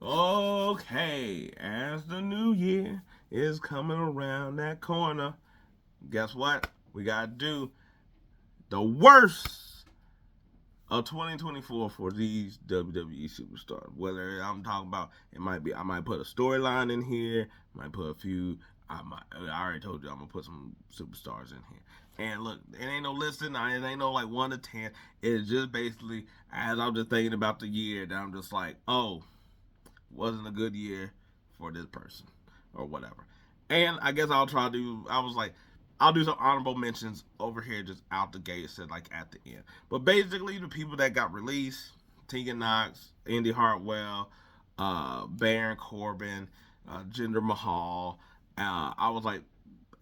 Okay, as the new year is coming around that corner, guess what? We gotta do the worst of 2024 for these WWE superstars. Whether I'm talking about, I might put a storyline in here, might put a few. I already told you I'm gonna put some superstars in here. And look, it ain't no listing. It ain't no like 1 to 10. It's just basically as I'm just thinking about the year that I'm just like, oh, wasn't a good year for this person or whatever. And I guess I'll try to do. I was like, I'll do some honorable mentions over here, just out the gate, said like at the end. But basically, the people that got released: Tegan Knox, Indy Hartwell, Baron Corbin, Jinder Mahal. I was like,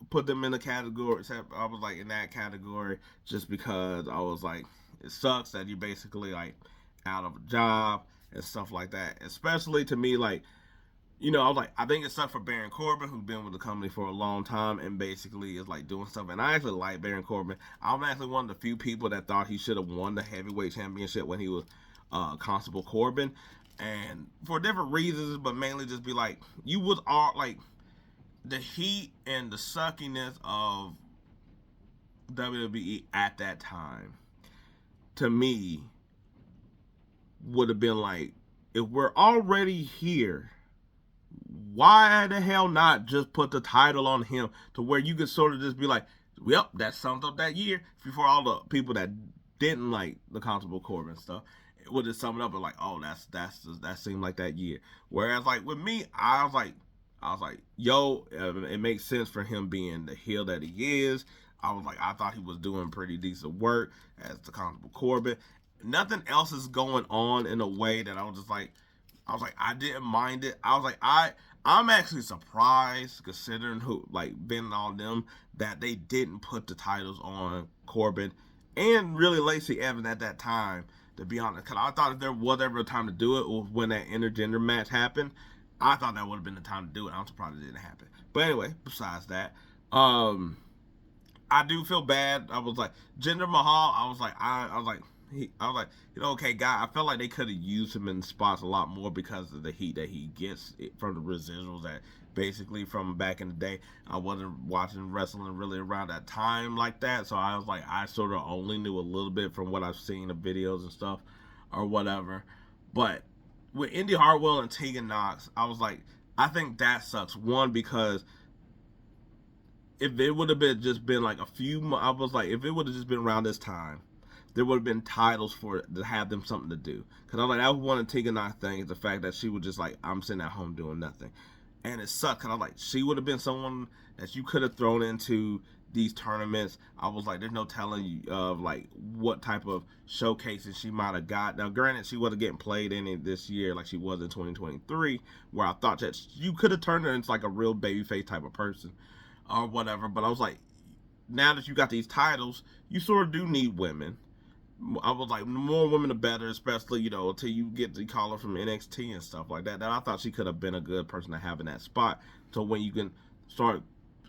put them in the category. I was like in that category just because I was like, it sucks that you basically like out of a job and stuff like that. Especially to me, like, I was like, I think it sucked for Baron Corbin, who's been with the company for a long time and basically is like doing stuff. And I actually like Baron Corbin. I'm actually one of the few people that thought he should have won the heavyweight championship when he was Constable Corbin, and for different reasons, but mainly just be like, you was all like the heat and the suckiness of WWE at that time. To me, would have been like, if we're already here, why the hell not just put the title on him to where you could sort of just be like, yep, that sums up that year before all the people that didn't like the Constable Corbin stuff. It would just sum it up and like, oh, that seemed like that year. Whereas like with me, I was like, yo, it makes sense for him being the heel that he is. I was like, I thought he was doing pretty decent work as the Constable Corbin. Nothing else is going on in a way that I was like, I didn't mind it. I was like, I'm actually surprised considering who like Ben and all them that they didn't put the titles on Corbin and really Lacey Evans at that time. To be honest, because I thought if there was ever a time to do it was when that intergender match happened. I thought that would have been the time to do it. I'm surprised it didn't happen. But anyway, besides that, I do feel bad. I was like Jinder Mahal. I was like, okay, guy. I felt like they could have used him in spots a lot more because of the heat that he gets from the residuals that basically from back in the day. I wasn't watching wrestling really around that time like that, so I was like, I sort of only knew a little bit from what I've seen of videos and stuff or whatever. But with Indy Hartwell and Tegan Knox, I was like, I think that sucks. One, because if it would have been like a few, I was like, if it would have just been around this time, there would have been titles for to have them something to do. Because I was like, that was one of Tegan Knox things, the fact that she was just like, I'm sitting at home doing nothing, and it sucked. Because I was like, she would have been someone that you could have thrown into these tournaments. I was like, there's no telling you of like what type of showcases she might have got. Now, granted, she wasn't getting played in it this year like she was in 2023, where I thought that you could have turned her into like a real babyface type of person or whatever. But I was like, now that you got these titles, you sort of do need women. I was like, more women the better, especially, until you get the caller from NXT and stuff like that. That I thought she could have been a good person to have in that spot. So when you can start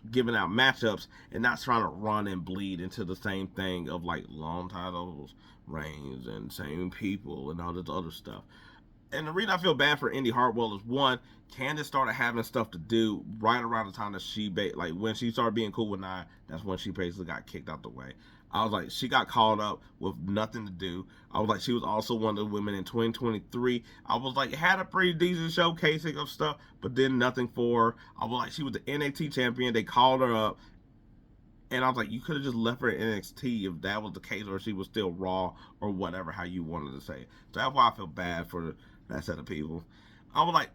giving out matchups and not trying to run and bleed into the same thing of like long titles, reigns, and same people and all this other stuff. And the reason I feel bad for Indy Hartwell is one, Candace started having stuff to do right around the time that like when she started being cool with Nia, that's when she basically got kicked out the way. I was like, she got called up with nothing to do. I was like, she was also one of the women in 2023. I was like, had a pretty decent showcasing of stuff, but then nothing for her. I was like, she was the NXT champion. They called her up, and I was like, you could have just left her in NXT if that was the case, or she was still Raw or whatever, how you wanted to say it. So that's why I feel bad for that set of people. I was like,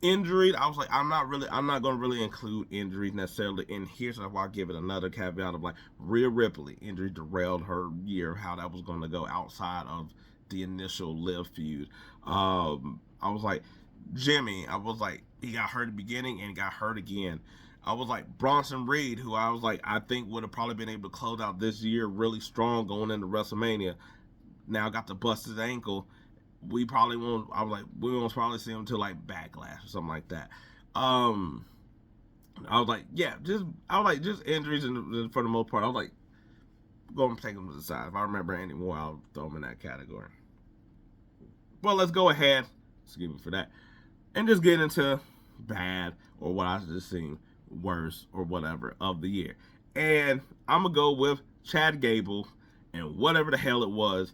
injuries. I was like, I'm not going to really include injuries necessarily in here. So that's why I give it another caveat of like Rhea Ripley injury derailed her year, how that was going to go outside of the initial Liv feud. I was like, Jimmy. I was like, he got hurt at the beginning and got hurt again. I was like Bronson Reed, who I was like, I think would have probably been able to close out this year really strong going into WrestleMania. Now got to bust his ankle. We probably won't. I was like, we won't probably see him until like Backlash or something like that. Um, I was like, yeah, just injuries for the most part. I was like, go and take them to the side. If I remember any more, I'll throw them in that category. Well, let's go ahead. Excuse me for that. and just get into bad or what I just seen worse or whatever of the year. And I'm gonna go with Chad Gable and whatever the hell it was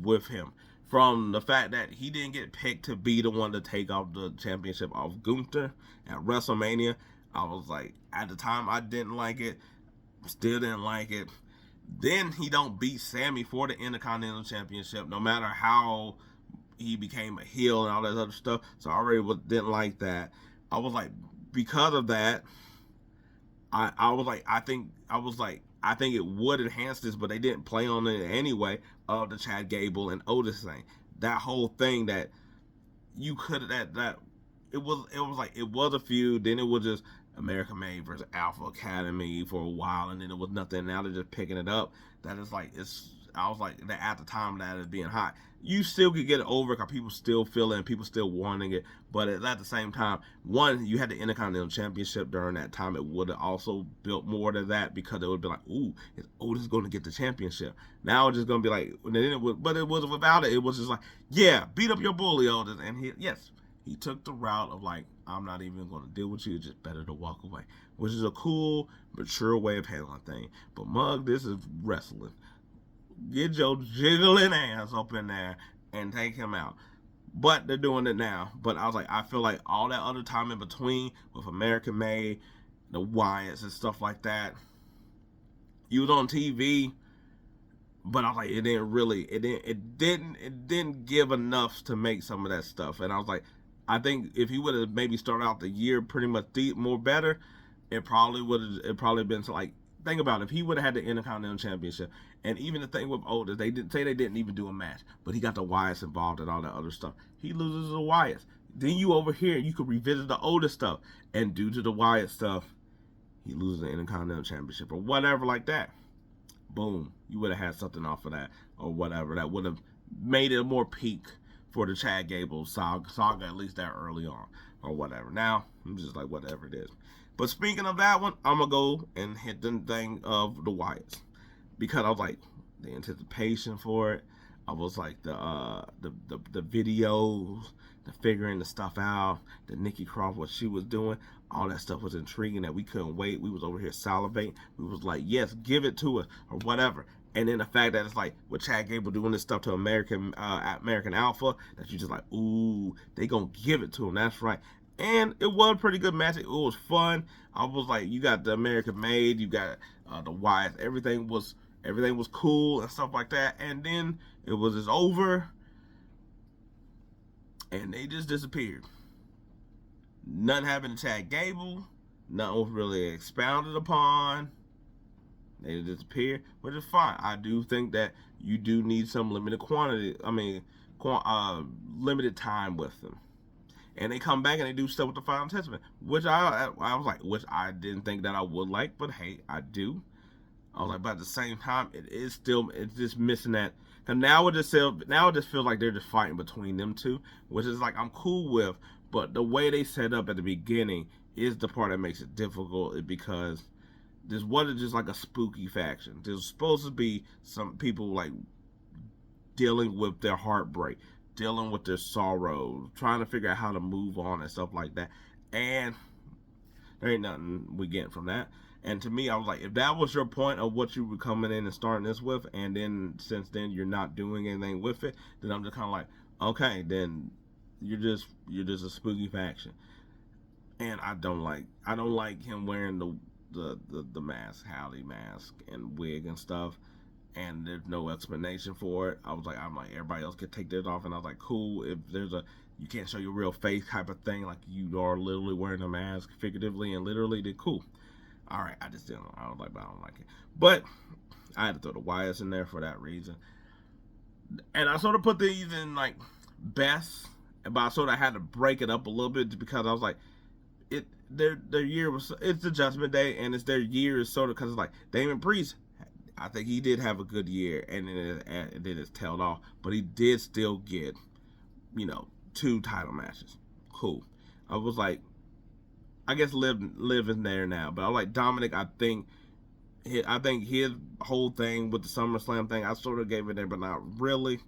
with him. From the fact that he didn't get picked to be the one to take off the championship off Gunther at WrestleMania, I was like, at the time I didn't like it, still didn't like it. Then he don't beat Sammy for the Intercontinental Championship, no matter how he became a heel and all that other stuff. So I already didn't like that. I was like, because of that, I think it would enhance this, but they didn't play on it anyway. Of the Chad Gable and Otis thing, that whole thing that you could that it was a feud. Then it was just American Made versus Alpha Academy for a while, and then it was nothing. Now they're just picking it up. That is like it's. I was like that at the time that is being hot. You still could get it over because people still feel it and people still wanting it. But at the same time, one, you had the Intercontinental Championship during that time. It would have also built more to that because it would be like, ooh, is Otis going to get the championship? Now it's just going to be like, but it wasn't without it. It was just like, yeah, beat up your bully, Otis. And he took the route of like, I'm not even going to deal with you. It's just better to walk away, which is a cool, mature way of handling things. But Mug, this is wrestling. Get your jiggling ass up in there and take him out. But they're doing it now. But I was like, I feel like all that other time in between with American Made, the Wyatts and stuff like that, you was on TV, but I was like, it didn't give enough to make some of that stuff. And I was like, I think if he would have maybe started out the year pretty much more better, it probably been like, think about it, if he would have had the Intercontinental Championship, and even the thing with Otis, they didn't even do a match, but he got the Wyatts involved and all that other stuff. He loses the Wyatts. Then you over here, you could revisit the Otis stuff, and due to the Wyatt stuff, he loses the Intercontinental Championship or whatever like that. Boom, you would have had something off of that or whatever that would have made it a more peak for the Chad Gable saga at least that early on or whatever. Now I'm just like, whatever it is. But speaking of that one, I'm going to go and hit the thing of the Wyatts. Because I was like, the anticipation for it. I was like, the videos, the figuring the stuff out, the Nikki Cross, what she was doing. All that stuff was intriguing that we couldn't wait. We was over here salivating. We was like, yes, give it to us or whatever. And then the fact that it's like with Chad Gable doing this stuff to American Alpha, that you just like, ooh, they going to give it to him. That's right. And it was a pretty good match. It was fun. I was like, you got the American Made, you got the Wyatts. Everything was cool and stuff like that. And then it was just over, and they just disappeared. Nothing happened to Chad Gable. Nothing was really expounded upon. They disappeared, which is fine. I do think that you do need some limited limited time with them. And they come back and they do stuff with the Final Testament, which I was like, which I didn't think that I would like, but hey, I do. I was like, but at the same time, it's just missing that. Cause now it just feels like they're just fighting between them two, which is like I'm cool with, but the way they set up at the beginning is the part that makes it difficult, because this wasn't just like a spooky faction. There's supposed to be some people like dealing with their heartbreak, dealing with their sorrow, trying to figure out how to move on and stuff like that. And there ain't nothing we get from that. And to me, I was like, if that was your point of what you were coming in and starting this with, and then since then you're not doing anything with it, then I'm just kind of like, okay, then you're just a spooky faction. And I don't like him wearing the mask, Howdy mask and wig and stuff. And there's no explanation for it. I'm like, everybody else could take theirs off, and I was like, cool. If you can't show your real face type of thing, like you are literally wearing a mask, figuratively and literally, then cool. All right, I don't like it. But I had to throw the Wyatts in there for that reason. And I sort of put these in like best, but I sort of had to break it up a little bit because I was like, their year was, it's the Judgment Day, and it's their year is sort of, because it's like Damon Priest, I think he did have a good year, and then it's tailed off. But he did still get, 2 title matches. Cool. I was like, I guess Liv is there now. But I was like, Dominic, I think his whole thing with the SummerSlam thing, I sort of gave it there, but not really.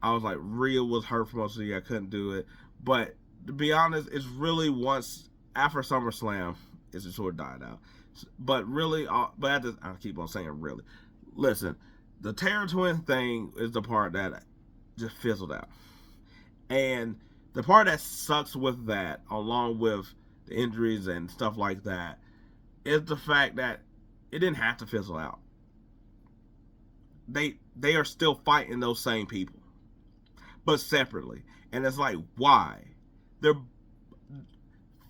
I was like, Rhea was hurt for most of the year. I couldn't do it. But to be honest, it's really once after SummerSlam, it's just sort of died out. But really, but I keep on saying really. Listen, the Terror Twin thing is the part that just fizzled out, and the part that sucks with that, along with the injuries and stuff like that, is the fact that it didn't have to fizzle out. They are still fighting those same people, but separately, and it's like, why? They're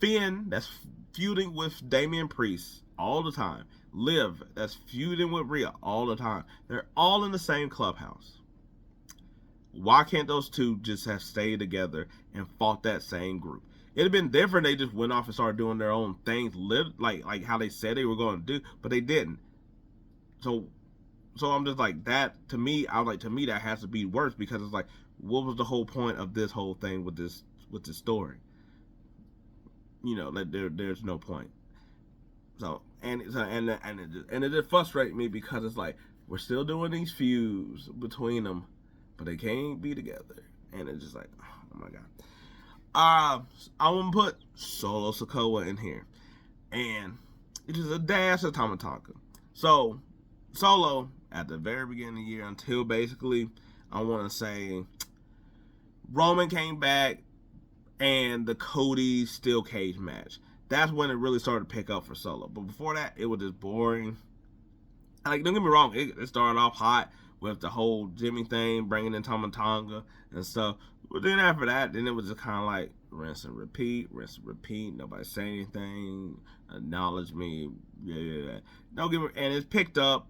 Finn, that's feuding with Damian Priest all the time. Liv, that's feuding with Rhea all the time. They're all in the same clubhouse. Why can't those two just have stayed together and fought that same group? It'd have been different. They just went off and started doing their own things, like how they said they were going to do, but they didn't. So I'm just like, that to me, to me that has to be worse, because it's like, what was the whole point of this whole thing with this story? That there's no point. So it just frustrates me, because it's like, we're still doing these feuds between them, but they can't be together, and it's just like, oh my god. I want to put Solo Sikoa in here, and it is a dash of Tama Tonga. So Solo, at the very beginning of the year, until basically, I want to say, Roman came back and the Cody steel cage match. That's when it really started to pick up for Solo. But before that, it was just boring. Like, don't get me wrong, it started off hot with the whole Jimmy thing, bringing in Tama Tonga and stuff. But then after that, then it was just kind of like rinse and repeat. Nobody say anything, acknowledge me. Yeah. Don't give me, and it's picked up.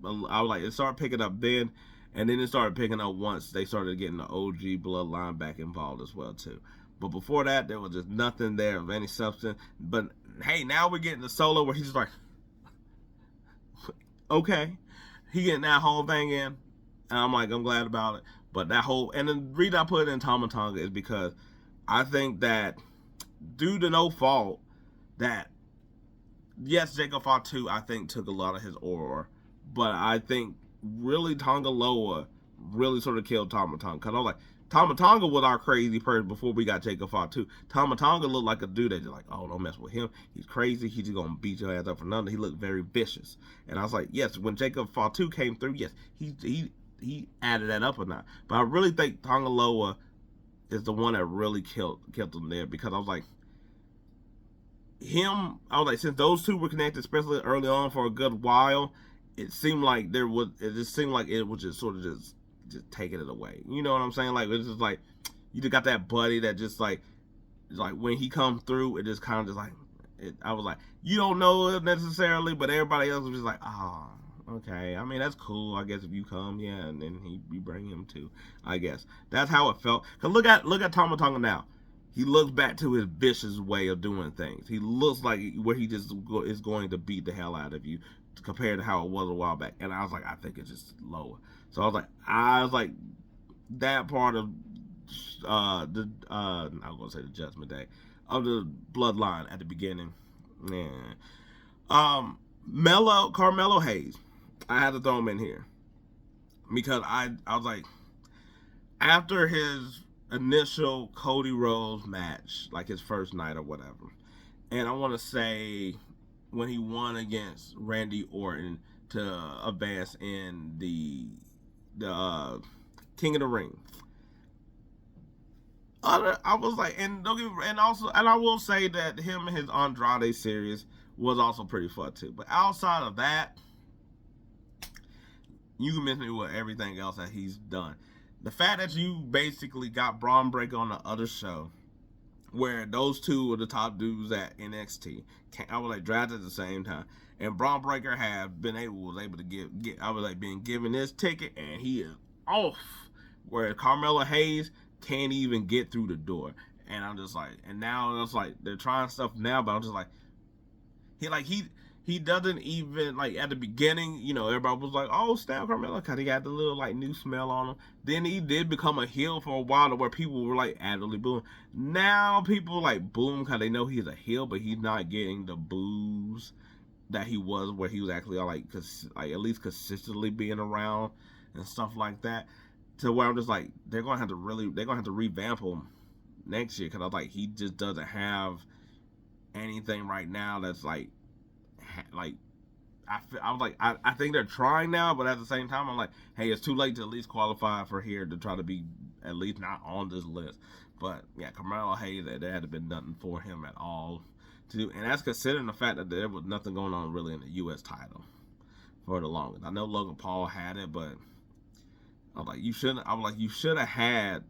I was like, it started picking up then, and then it started picking up once they started getting the OG bloodline back involved as well too. But before that, there was just nothing there of any substance. But hey, now we're getting the Solo where he's just like, okay, he getting that whole thing in, and I'm like, I'm glad about it. But that whole, and the reason I put it in Tama Tonga is because I think that, due to no fault, that yes, Jacob Fatu, I think, took a lot of his aura, but I think really Tonga Loa really sort of killed Tama Tonga. Because I was like, Tama Tonga was our crazy person before we got Jacob Fatu. Tama Tonga looked like a dude that's like, oh, don't mess with him. He's crazy. He's just going to beat your ass up for nothing. He looked very vicious. And I was like, yes, when Jacob Fatu came through, yes, he added that up or not. But I really think Tonga Loa is the one that really killed him there, because I was like, since those two were connected, especially early on for a good while, it seemed like it just sort of just taking it away. You know what I'm saying? Like, it's just like, you just got that buddy that just like when he comes through, it just kind of just like, I was like, you don't know it necessarily, but everybody else was just like, oh, okay. I mean, that's cool, I guess, if you come, yeah, and then we bring him too, I guess. That's how it felt. Cause look at Tama Tonga now. He looks back to his vicious way of doing things. He looks like where he just is going to beat the hell out of you, compared to how it was a while back. And I was like, I think it's just lower. So I was like, that part of I was gonna say the Judgment Day of the bloodline at the beginning, man. Carmelo Hayes, I had to throw him in here because I was like, after his initial Cody Rhodes match, like his first night or whatever, and I want to say when he won against Randy Orton to advance in the King of the Ring, I was like, and I will say that him and his Andrade series was also pretty fun too. But outside of that, you can miss me with everything else that he's done. The fact that you basically got Braun Breaker on the other show, where those two were the top dudes at NXT, I was like drafted at the same time, and Braun Breaker was able to get I was like being given this ticket, and he is off, where Carmelo Hayes can't even get through the door. And I'm just like, and now it's like they're trying stuff now, but I'm just like, he doesn't even, like, at the beginning, everybody was like, oh, snap, Carmelo, because he got the little like new smell on him. Then he did become a heel for a while, to where people were like actively booing. Now people like boom because they know he's a heel, but he's not getting the boos that he was, where he was actually like at least consistently being around and stuff like that. To where I'm just like, they're gonna have to revamp him next year, because I was like, he just doesn't have anything right now that's like I was like, I think they're trying now, but at the same time, I'm like, hey, it's too late to at least qualify for here to try to be at least not on this list. But yeah, Carmelo Hayes, there had been nothing for him at all to do, and that's considering the fact that there was nothing going on really in the U.S. title for the longest. I know Logan Paul had it, but I was like, you shouldn't. I was like, you should have had.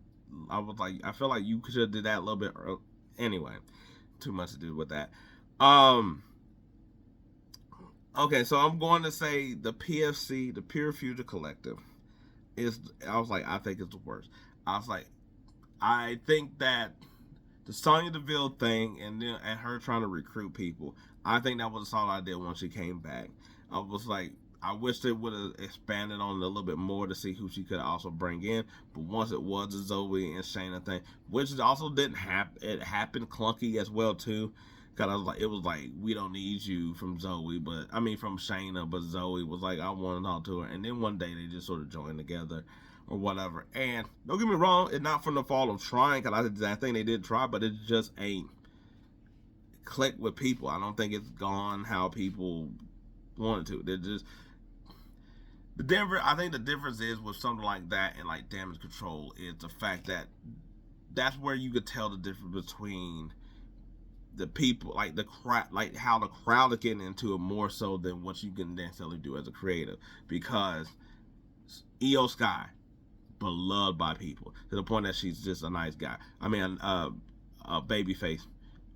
I was like, I feel like you should have did that a little bit early. Anyway, too much to do with that. Um. Okay, so I'm going to say the PFC, the Pure Future Collective, is. I was like, I think it's the worst. I was like, I think that the Sonya Deville thing and her trying to recruit people, I think that was a solid idea once she came back. I was like, I wish they would have expanded on it a little bit more to see who she could also bring in. But once it was the Zoe and Shayna thing, which also didn't happen, it happened clunky as well too. Cause I was like, it was like, we don't need you from Zoe, but I mean from Shayna, but Zoe was like, I want to talk to her. And then one day they just sort of joined together or whatever. And don't get me wrong, it's not from the fault of trying, cause I think they did try, but it just ain't click with people. I don't think it's gone how people wanted to. They're just I think the difference is with something like that and like Damage Control is the fact that that's where you could tell the difference between the people, like the crowd, like how the crowd is getting into it more so than what you can necessarily do as a creative. Because Io Sky, beloved by people to the point that she's just a nice guy. I mean, a baby face,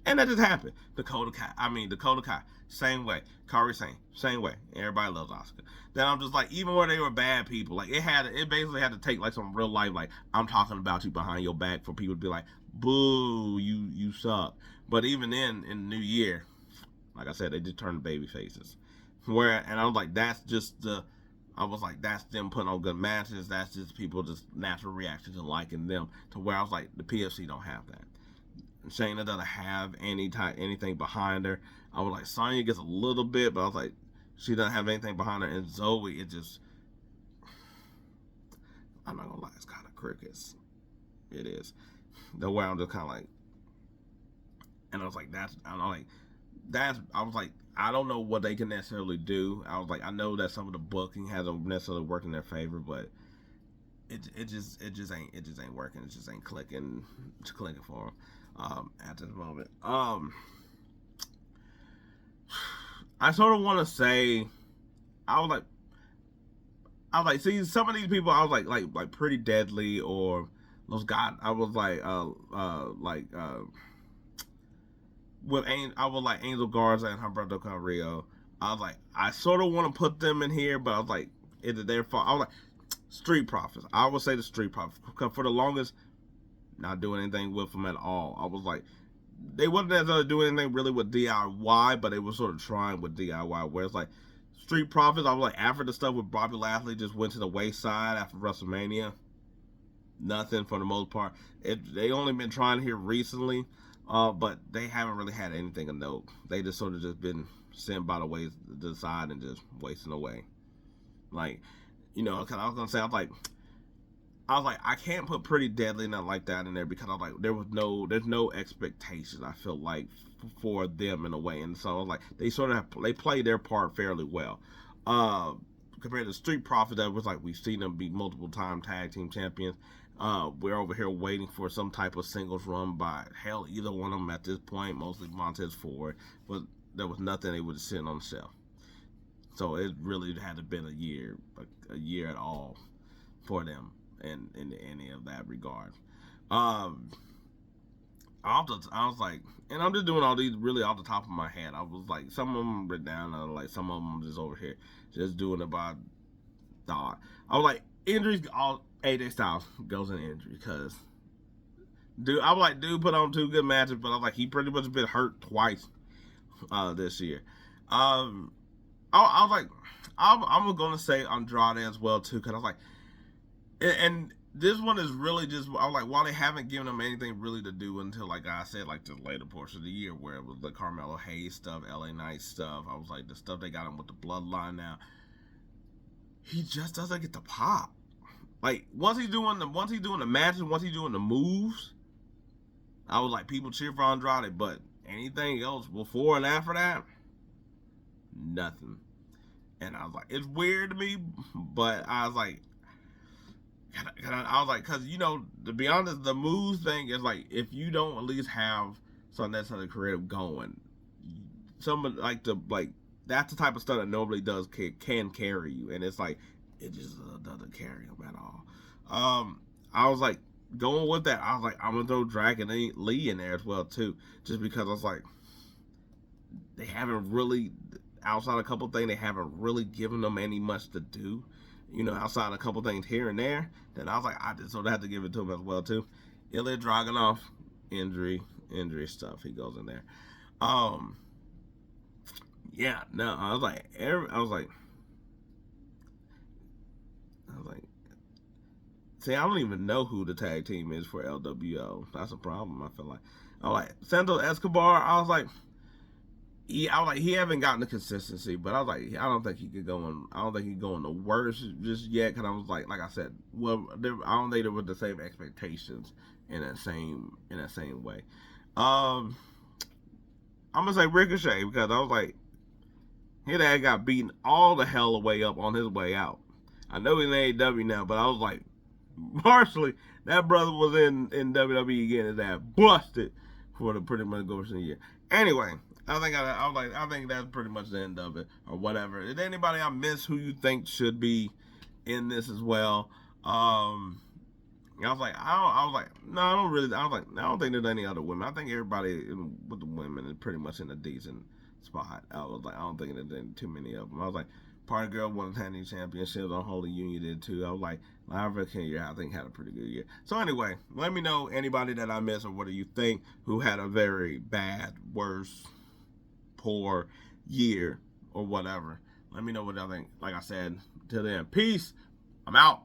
and that just happened. Dakota Kai, same way. Kairi same way. Everybody loves Asuka. Then I'm just like, even where they were bad people, like it basically had to take like some real life, like I'm talking about you behind your back for people to be like, boo, you suck. But even then, in the new year, like I said, they just turned baby faces. And I was like, that's them putting on good matches. That's just people just natural reactions and liking them. To where I was like, the PFC don't have that. Shayna doesn't have anything behind her. I was like, Sonya gets a little bit, but I was like, she doesn't have anything behind her. And Zoe, it just, I'm not gonna lie, it's kind of crickets. It is. The way I'm just kind of like, and I was like, I was like, I don't know what they can necessarily do. I was like, I know that some of the booking hasn't necessarily worked in their favor, but it just ain't working. It just ain't clicking for them at this moment. I sort of want to say, I was like, see, some of these people, I was like Pretty Deadly or those guys. I was like I was like Angel Garza and Humberto Carrillo. I was like, I sort of want to put them in here, but I was like, is it their fault? I was like, Street Profits. I would say the Street Profits, because for the longest, not doing anything with them at all. I was like, they wasn't necessarily doing anything really with DIY, but they were sort of trying with DIY, where it's like, Street Profits, I was like, after the stuff with Bobby Lashley just went to the wayside after WrestleMania, nothing for the most part. They only been trying here recently, but they haven't really had anything of note. They just sort of just been sent by the side and just wasting away. Like, cause I was gonna say, I was like, I can't put Pretty Deadly nothing like that in there, because I was like, there's no expectations, I feel like, for them in a way. And so I was like, they play their part fairly well. Compared to Street Profits, that was like, we've seen them be multiple time tag team champions. We're over here waiting for some type of singles run by either one of them at this point, mostly Montez Ford, but there was nothing they would sit on the shelf. So it really had to been a year at all for them in any of that regard. I was like, and I'm just doing all these really off the top of my head. I was like, some of them written down, and like some of them just over here, just doing it by thought. I was like, injuries, all AJ Styles goes in injury, because dude put on 2 good matches, but I was like, he pretty much been hurt twice this year. I was like, I'm gonna say Andrade as well too, because I was like, and this one is really just, I was like, while they haven't given him anything really to do until, like I said, like the later portion of the year, where it was the Carmelo Hayes stuff, LA Knight stuff. I was like, the stuff they got him with the bloodline now, he just doesn't get the pop. Like once he's doing the matches, once he's doing the moves, I was like, people cheer for Andrade, but anything else before and after that, nothing. And I was like, it's weird to me, but I was like, I was like, because to be honest, the moves thing is like, if you don't at least have something that's kind of creative going, someone like that's the type of stuff that normally can carry you, and it's like it just doesn't carry them at all. I was like going with that. I was like, I'm gonna throw Dragon Lee in there as well too, just because I was like, they haven't really, outside a couple things, they haven't really given them any much to do. Outside a couple things here and there, then I was like, I just sort of have to give it to him as well too. Ilya Dragunov, injury stuff, he goes in there. Um, yeah, no, see, I don't even know who the tag team is for LWO. That's a problem. I feel like, I was like Santos Escobar. He haven't gotten the consistency, but I was like, I don't think he could go on. I don't think he could go on the worst just yet. Because I was like I said, well, I don't think there were the same expectations in that same way. I'm gonna say Ricochet because I was like, his dad got beaten all the hell away up on his way out. I know he's in AEW now, but I was like, partially that brother was in WWE again. His dad busted for the pretty much go for the year. Anyway, I think that's pretty much the end of it, or whatever. Is there anybody I missed who you think should be in this as well? I was like, no, I don't really. I was like, I don't think there's any other women. I think everybody with the women is pretty much in a decent spot. I was like, I don't think there's too many of them. I was like, Party Girl won the tag team championships. Unholy Union did too. I was like, Lyra King, I think had a pretty good year. So anyway, let me know anybody that I missed or what do you think who had a very bad, worse, poor year or whatever. Let me know what I think. Like I said, till then, peace. I'm out.